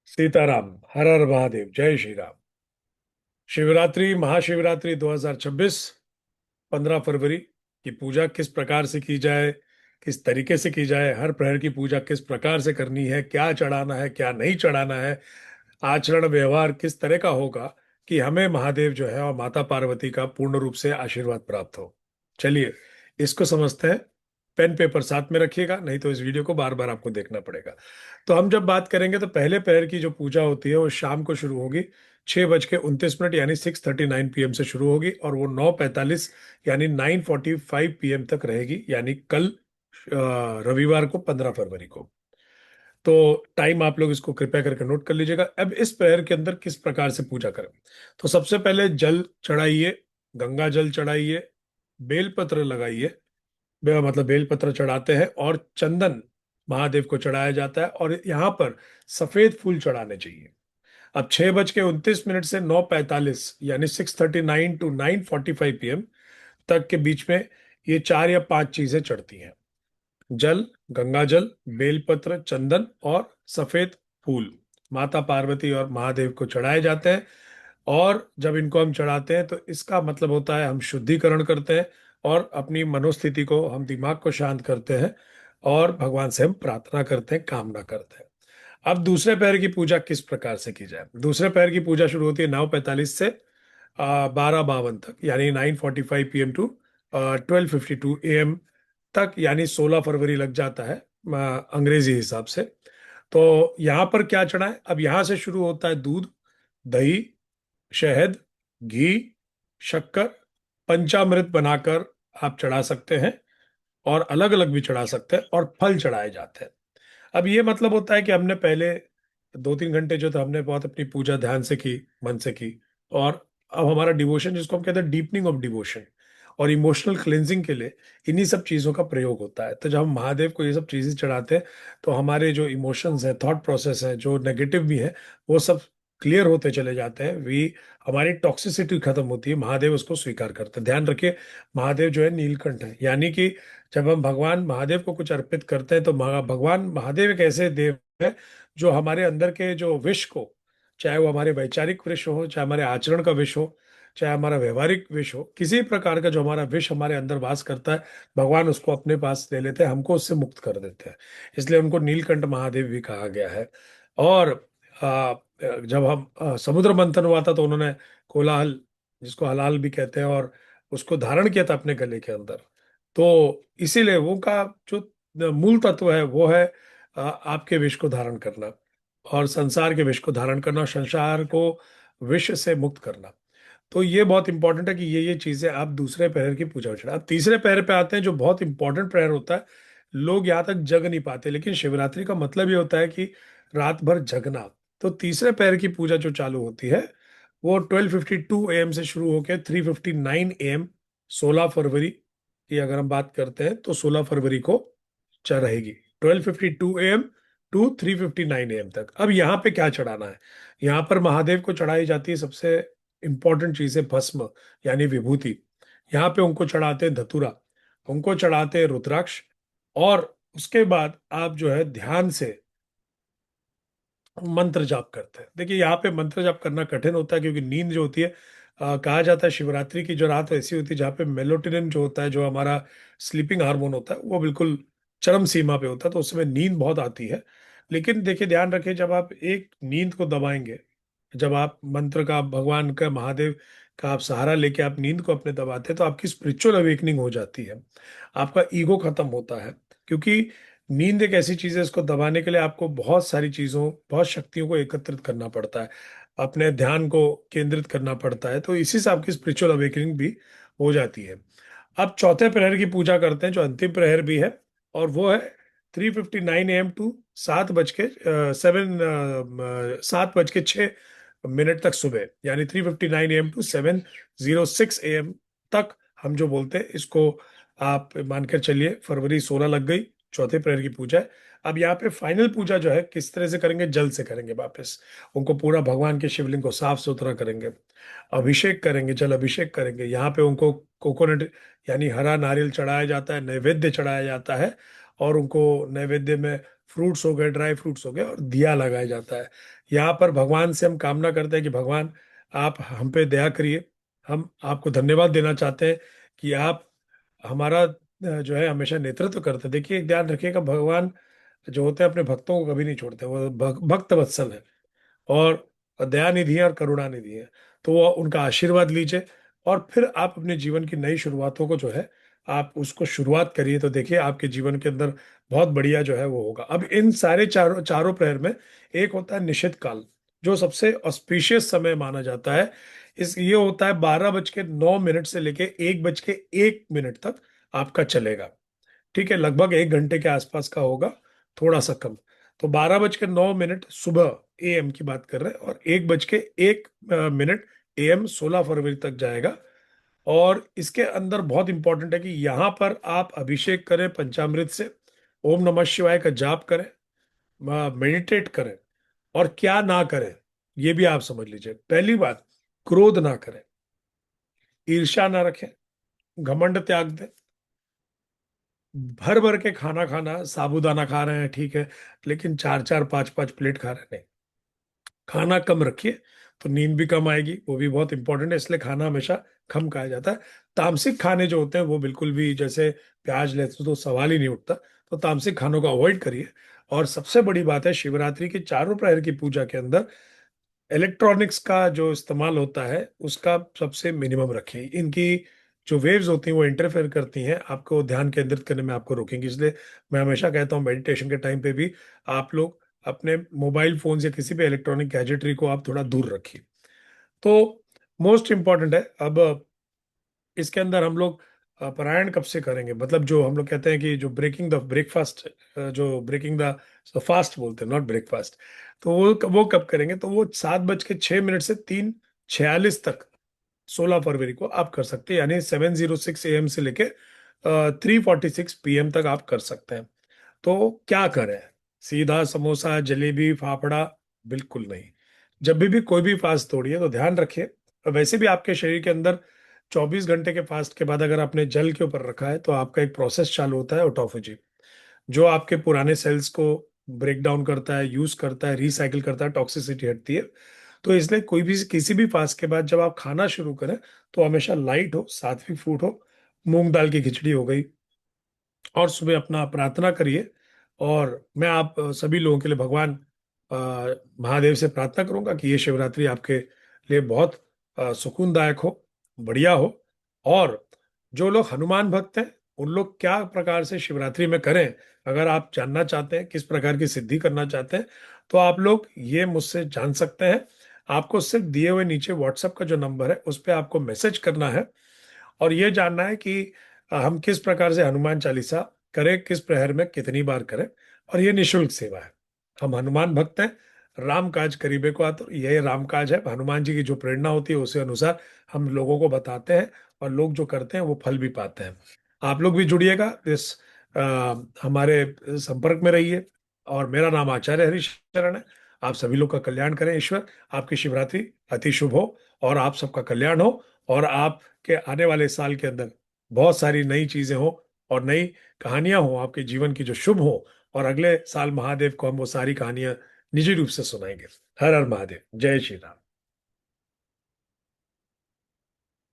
सीताराम। हर हर महादेव। जय श्री राम। शिवरात्रि, महाशिवरात्रि 2026, 15 फरवरी की पूजा किस प्रकार से की जाए, किस तरीके से की जाए, हर प्रहर की पूजा किस प्रकार से करनी है, क्या चढ़ाना है क्या नहीं चढ़ाना है, आचरण व्यवहार किस तरह का होगा कि हमें महादेव जो है और माता पार्वती का पूर्ण रूप से आशीर्वाद प्राप्त हो। चलिए, इसको समझते हैं। पेन पेपर साथ में रखिएगा, नहीं तो इस वीडियो को बार बार आपको देखना पड़ेगा। तो हम जब बात करेंगे तो पहले पहर की जो पूजा होती है वो शाम को शुरू होगी। 6:29 यानी 6:39 PM से शुरू होगी और वो 9:45 यानी 9:45 PM तक रहेगी, यानी कल रविवार को 15 फरवरी को। तो टाइम आप लोग इसको कृपया करके नोट कर लीजिएगा। अब इस प्रहर के अंदर किस प्रकार से पूजा करें, तो सबसे पहले जल चढ़ाइए, गंगा जल चढ़ाइए, बेलपत्र लगाइए। मतलब बेलपत्र चढ़ाते हैं और चंदन महादेव को चढ़ाया जाता है और यहाँ पर सफेद फूल चढ़ाने चाहिए। अब 6:29 से 9:45 यानी 6:39 to 9:45 PM तक के बीच में ये चार या पांच चीजें चढ़ती हैं। जल, गंगा जल, बेलपत्र, चंदन और सफेद फूल माता पार्वती और महादेव को चढ़ाए जाते हैं। और जब इनको हम चढ़ाते हैं तो इसका मतलब होता है हम शुद्धिकरण करते हैं और अपनी मनोस्थिति को, हम दिमाग को शांत करते हैं और भगवान से हम प्रार्थना करते हैं, कामना करते हैं। अब दूसरे पैर की पूजा किस प्रकार से की जाए। दूसरे पैर की पूजा शुरू होती है 9:45 से 12:52 तक, यानी 9:45 PM टू 12:52 AM तक, यानी 16 फरवरी लग जाता है अंग्रेजी हिसाब से। तो यहाँ पर क्या चढ़ाएं, अब यहाँ से शुरू होता है दूध, दही, शहद, घी, शक्कर, पंचामृत बनाकर आप चढ़ा सकते हैं और अलग अलग भी चढ़ा सकते हैं और फल चढ़ाए जाते हैं। अब ये मतलब होता है कि हमने पहले 2-3 घंटे जो था हमने बहुत अपनी पूजा ध्यान से की, मन से की, और अब हमारा डिवोशन, जिसको हम कहते हैं डीपनिंग ऑफ डिवोशन और इमोशनल क्लेंजिंग के लिए, इन्हीं सब चीज़ों का प्रयोग होता है। तो जब हम महादेव को ये सब चीज़ें चढ़ाते हैं तो हमारे जो इमोशंस हैं, थॉट प्रोसेस है, जो नेगेटिव भी है, वो सब क्लियर होते चले जाते हैं। वी हमारी टॉक्सिसिटी खत्म होती है, महादेव उसको स्वीकार करते हैं। ध्यान रखिए, महादेव जो है नीलकंठ है, यानी कि जब हम भगवान महादेव को कुछ अर्पित करते हैं तो भगवान महादेव एक ऐसे देव है जो हमारे अंदर के जो विष को, चाहे वो हमारे वैचारिक विष हो, चाहे हमारे आचरण का विष हो, चाहे हमारा व्यवहारिक विष हो, किसी प्रकार का जो हमारा विष हमारे अंदर वास करता है, भगवान उसको अपने पास ले लेते हैं, हमको उससे मुक्त कर देते हैं। इसलिए उनको नीलकंठ महादेव भी कहा गया है। और जब हम समुद्र मंथन हुआ था तो उन्होंने कोलाहल, जिसको हलाल भी कहते हैं, और उसको धारण किया था अपने गले के अंदर। तो इसीलिए वो का जो मूल तत्व है वो है आपके विष को धारण करना और संसार के विष को धारण करना और संसार को विष से मुक्त करना। तो ये बहुत इंपॉर्टेंट है कि ये चीजें आप दूसरे प्रहर की पूजा में चढ़ा। अब तीसरे प्रहर पे आते हैं जो बहुत इंपॉर्टेंट प्रहर होता है। लोग यहाँ तक जग नहीं पाते, लेकिन शिवरात्रि का मतलब ये होता है कि रात भर जगना। तो तीसरे प्रहर की पूजा जो चालू होती है वो 12:52 AM से शुरू होकर 3:59 AM, 16 फरवरी की अगर हम बात करते हैं तो 16 फरवरी को चल रहेगी। 12:52 AM टू 3:59 AM तक। अब यहाँ पे क्या चढ़ाना है, यहाँ पर महादेव को चढ़ाई जाती है सबसे इंपॉर्टेंट चीज है भस्म, यानी विभूति। यहाँ पे उनको चढ़ाते हैं धतूरा, उनको चढ़ाते हैं रुद्राक्ष, और उसके बाद आप जो है ध्यान से मंत्र जाप करते हैं। देखिए, यहाँ पे मंत्र जाप करना कठिन होता है क्योंकि नींद जो होती है, कहा जाता है शिवरात्रि की जो रात ऐसी होती है जहाँ पे मेलोटोनिन जो होता है, जो हमारा स्लीपिंग हार्मोन होता है, वो बिल्कुल चरम सीमा पे होता है, तो उस समय नींद बहुत आती है। लेकिन देखिए, ध्यान रखिए, जब आप एक नींद को दबाएंगे, जब आप मंत्र का, भगवान का, महादेव का आप सहारा लेके आप नींद को अपने दबाते हैं तो आपकी स्पिरिचुअल अवेकनिंग हो जाती है, आपका ईगो खत्म होता है। क्योंकि नींद एक ऐसी चीज है, इसको दबाने के लिए आपको बहुत सारी चीजों, बहुत शक्तियों को एकत्रित करना पड़ता है, अपने ध्यान को केंद्रित करना पड़ता है, तो इसी से आपकी स्पिरिचुअल अवेकनिंग भी हो जाती है। अब चौथे प्रहर की पूजा करते हैं जो अंतिम प्रहर भी है, और वो है 3:59 AM टू 7:06 तक सुबह, यानी 3:59 AM टू 7:06 AM तक। हम जो बोलते हैं इसको आप मानकर चलिए फरवरी 16 लग गई, चौथे प्रहर की पूजा है। अब यहाँ पे फाइनल पूजा जो है किस तरह से करेंगे, जल से करेंगे वापस। उनको पूरा भगवान के शिवलिंग को साफ सुथरा करेंगे, अभिषेक करेंगे, जल अभिषेक करेंगे। यहाँ पे उनको कोकोनट यानी हरा नारियल चढ़ाया जाता है, नैवेद्य चढ़ाया जाता है, और उनको नैवेद्य में फ्रूट्स हो गए, ड्राई फ्रूट्स हो गए, और दिया लगाया जाता है। यहाँ पर भगवान से हम कामना करते हैं कि भगवान आप हम पे दया करिए। हम आपको धन्यवाद देना चाहते हैं कि आप हमारा जो है हमेशा नेतृत्व करते हैं। देखिए, एक ध्यान रखिएगा, भगवान जो होते हैं अपने भक्तों को कभी नहीं छोड़ते, वो भक्त वत्सल है और दयानिधि है और करुणानिधि है। तो वो उनका आशीर्वाद लीजिए और फिर आप अपने जीवन की नई शुरुआतों को जो है आप उसको शुरुआत करिए, तो देखिए आपके जीवन के अंदर बहुत बढ़िया जो है वो होगा। अब इन सारे चारों चारों प्रहर में एक होता है निषिद्ध काल, जो सबसे ऑस्पिशियस समय माना जाता है। इस ये होता है 12:09 से लेके 1:01 तक आपका चलेगा। ठीक है, लगभग 1 घंटे के आसपास का होगा, थोड़ा सा कम। तो 12:09 सुबह AM की बात कर रहे हैं, और 1:01 AM 16 फरवरी तक जाएगा। और इसके अंदर बहुत इंपॉर्टेंट है कि यहाँ पर आप अभिषेक करें पंचामृत से, ओम नमः शिवाय का जाप करें, मेडिटेट करें, और क्या ना करें ये भी आप समझ लीजिए। पहली बात, क्रोध ना करें, ईर्ष्या ना रखें, घमंड त्याग दें। भर भर के खाना खाना, साबूदाना खा रहे हैं ठीक है, लेकिन 4-4 5-5 प्लेट खा रहे हैं नहीं। खाना कम रखिए, तो नींद भी कम आएगी, वो भी बहुत इंपॉर्टेंट है, इसलिए खाना हमेशा कम खाया जाता है। तामसिक खाने जो होते हैं वो बिल्कुल भी, जैसे प्याज लहसुन, तो सवाल ही नहीं उठता। तो तामसिक खानों को अवॉइड करिए। और सबसे बड़ी बात है, शिवरात्रि की चारों प्रहर की पूजा के अंदर इलेक्ट्रॉनिक्स का जो इस्तेमाल होता है उसका सबसे मिनिमम रखें। इनकी जो वेव्स होती हैं वो इंटरफेयर करती हैं, आपको ध्यान केंद्रित करने में आपको रोकेंगी। इसलिए मैं हमेशा कहता हूँ मेडिटेशन के टाइम पे भी आप लोग अपने मोबाइल फोन या किसी भी इलेक्ट्रॉनिक गैजेटरी को आप थोड़ा दूर रखिए। तो मोस्ट इम्पॉर्टेंट है। अब इसके अंदर हम लोग पारायण कब से करेंगे, मतलब जो हम लोग कहते हैं कि जो ब्रेकिंग द ब्रेकफास्ट, जो ब्रेकिंग द फास्ट बोलते हैं, नॉट ब्रेकफास्ट, तो वो कब करेंगे, तो वो 7:06 से 3:46 तक 16 फरवरी को आप कर सकते हैं, यानी 7:06 AM से लेके 3:46 PM तक आप कर सकते हैं। तो क्या करें, सीधा समोसा जलेबी फाफड़ा? बिल्कुल नहीं। जब भी कोई भी फास्ट तोड़िए तो ध्यान रखिए, और वैसे भी आपके शरीर के अंदर 24 घंटे के फास्ट के बाद अगर आपने जल के ऊपर रखा है तो आपका एक प्रोसेस चालू होता है ऑटोफेजी, जो आपके पुराने सेल्स को ब्रेक डाउन करता है, यूज करता है, रिसाइकिल करता है, टॉक्सिसिटी हटती है। तो इसलिए कोई भी किसी भी फास्ट के बाद जब आप खाना शुरू करें तो हमेशा लाइट हो, सात्विक फूड हो, मूंग दाल की खिचड़ी हो गई, और सुबह अपना प्रार्थना करिए। और मैं आप सभी लोगों के लिए भगवान महादेव से प्रार्थना करूंगा कि ये शिवरात्रि आपके लिए बहुत सुकूनदायक हो, बढ़िया हो। और जो लोग हनुमान भक्त हैं उन लोग क्या प्रकार से शिवरात्रि में करें, अगर आप जानना चाहते हैं किस प्रकार की सिद्धि करना चाहते हैं, तो आप लोग ये मुझसे जान सकते हैं। आपको सिर्फ दिए हुए नीचे व्हाट्सएप का जो नंबर है उस पर आपको मैसेज करना है, और ये जानना है कि हम किस प्रकार से हनुमान चालीसा करें, किस प्रहर में कितनी बार करें। और ये निशुल्क सेवा है। हम हनुमान भक्त हैं, राम काज करीबे को आतुर, यह राम काज है। हनुमान जी की जो प्रेरणा होती है उसी अनुसार हम लोगों को बताते हैं, और लोग जो करते हैं वो फल भी पाते हैं। आप लोग भी जुड़िएगा, इस हमारे संपर्क में रहिए। और मेरा नाम आचार्य हरिशरण है। आप सभी लोग का कल्याण करें ईश्वर। आपकी शिवरात्रि अति शुभ हो, और आप सबका कल्याण हो, और आपके आने वाले साल के अंदर बहुत सारी नई चीजें हो और नई कहानियां हो आपके जीवन की जो शुभ हो। और अगले साल महादेव को हम वो सारी कहानियां निजी रूप से सुनाएंगे। हर हर महादेव, जय श्री राम।